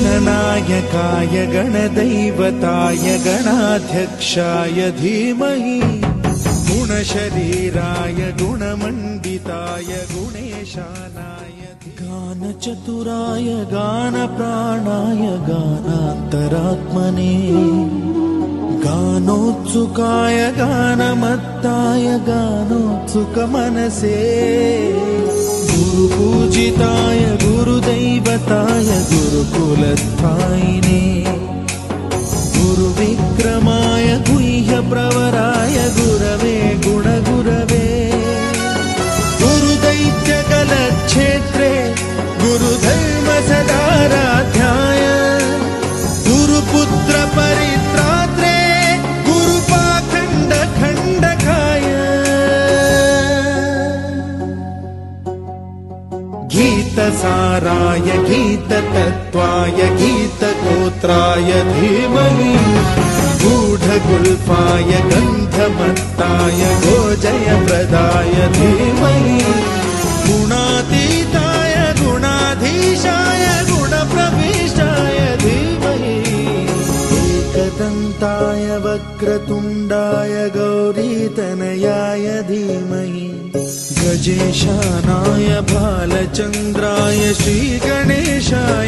गणनायकाय गणदैवताय गणाध्यक्षाय धीमहि गुणशरीराय गुणमण्डिताय गुणेशानाय गानचतुराय गानप्राणाय गानान्तरात्मने गानोत्सुकाय गानमत्ताय गानोत्सुकमनसे गुरुपूजिताय गुरुदैवताय गुरुकुलस्थायिने गुरुविक्रमाय गुह्यप्रवराय गुरवे गुणगुरवे गुरुदैत्यकलक्षेत्रे गुरुधर्मसदाराध्याय गुरुपुत्रपरित्रात्रे गुरुपाखण्डखण्डकाय गीतसाराय गीततत्त्वाय गीतगोत्राय धीमहि गूढगुल्फाय गन्धमत्ताय गोजयप्रदाय धीमहि गुणातीताय गुणाधीशाय गुणप्रविष्टाय धीमहि एकदन्ताय वक्रतुण्डाय गौरीतनयाय धीमहि गजेशानाय बालचन्द्राय श्रीगणेशाय